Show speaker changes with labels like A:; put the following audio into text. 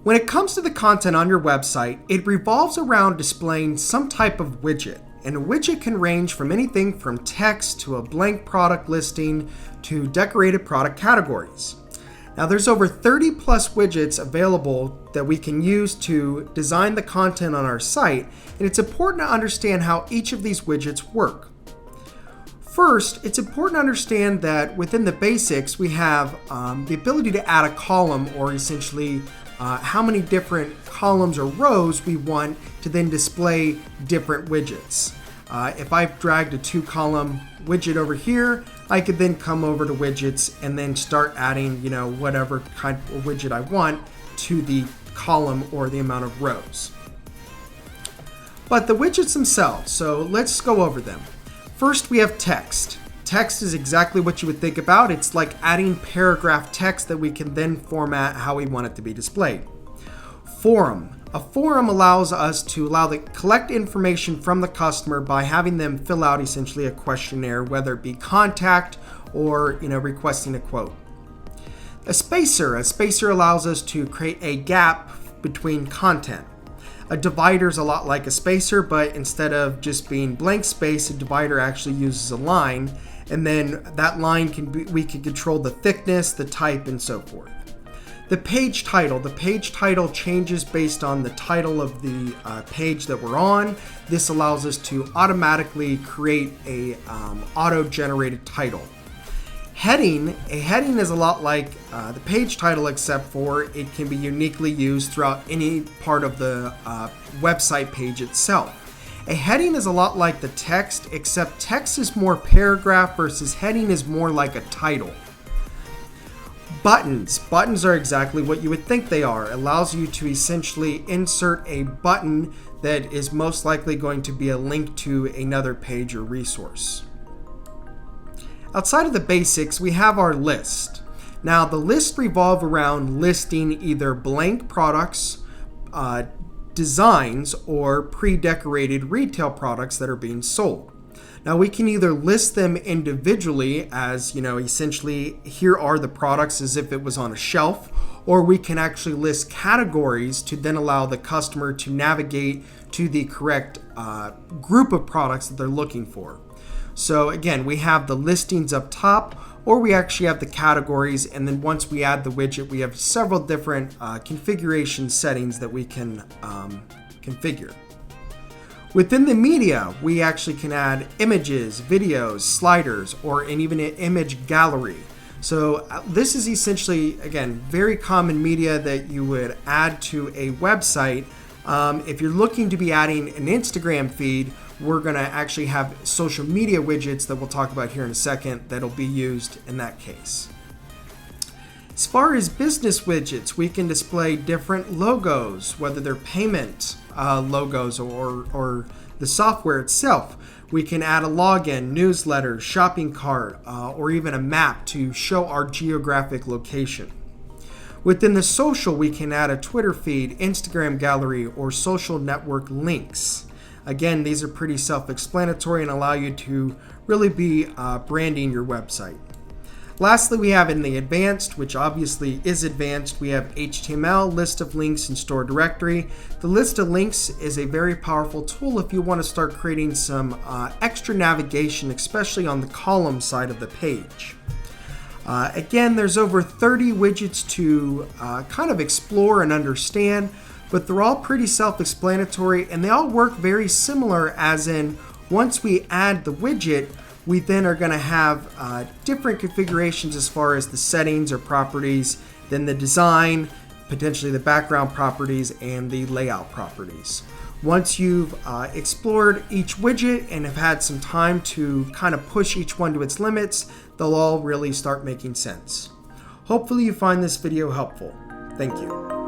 A: When it comes to the content on your website, it revolves around displaying some type of widget. And a widget can range from anything from text to a blank product listing to decorated product categories. Now there's over 30 plus widgets available that we can use to design the content on our site, and it's important to understand how each of these widgets work. First, it's important to understand that within the basics, we have the ability to add a column, or essentially how many different columns or rows we want to then display different widgets. If I've dragged a 2-column widget over here, I could then come over to widgets and then start adding, whatever kind of widget I want to the column or the amount of rows. But the widgets themselves, so let's go over them. First, we have text. Text is exactly what you would think about. It's like adding paragraph text that we can then format how we want it to be displayed. Forum. A forum allows us to collect information from the customer by having them fill out essentially a questionnaire, whether it be contact or requesting a quote. A spacer allows us to create a gap between content. A divider is a lot like a spacer, but instead of just being blank space, a divider actually uses a line, and then that line we can control the thickness, the type, and so forth. The page title changes based on the title of the page that we're on. This allows us to automatically create a auto-generated title. A heading is a lot like the page title, except for it can be uniquely used throughout any part of the website page itself. A heading is a lot like the text, except text is more paragraph versus heading is more like a title. Buttons are exactly what you would think they are. It allows you to essentially insert a button that is most likely going to be a link to another page or resource. Outside of the basics, we have our list. Now the lists revolve around listing either blank products, designs, or pre-decorated retail products that are being sold. Now we can either list them individually as, essentially here are the products as if it was on a shelf, or we can actually list categories to then allow the customer to navigate to the correct group of products that they're looking for. So again, we have the listings up top, or we actually have the categories, and then once we add the widget, we have several different configuration settings that we can configure. Within the media, we actually can add images, videos, sliders, or even an image gallery. So this is essentially, again, very common media that you would add to a website. If you're looking to be adding an Instagram feed, we're going to actually have social media widgets that we'll talk about here in a second that'll be used in that case. As far as business widgets, we can display different logos, whether they're payment logos or the software itself. We can add a login, newsletter, shopping cart, or even a map to show our geographic location. Within the social, we can add a Twitter feed, Instagram gallery, or social network links. Again, these are pretty self-explanatory and allow you to really be branding your website. Lastly, we have in the advanced, which obviously is advanced, we have HTML, list of links, and store directory. The list of links is a very powerful tool if you want to start creating some extra navigation, especially on the column side of the page. Again, there's over 30 widgets to kind of explore and understand, but they're all pretty self-explanatory and they all work very similar, as in once we add the widget, we then are going to have different configurations as far as the settings or properties, then the design, potentially the background properties, and the layout properties. Once you've explored each widget and have had some time to kind of push each one to its limits, they'll all really start making sense. Hopefully you find this video helpful. Thank you.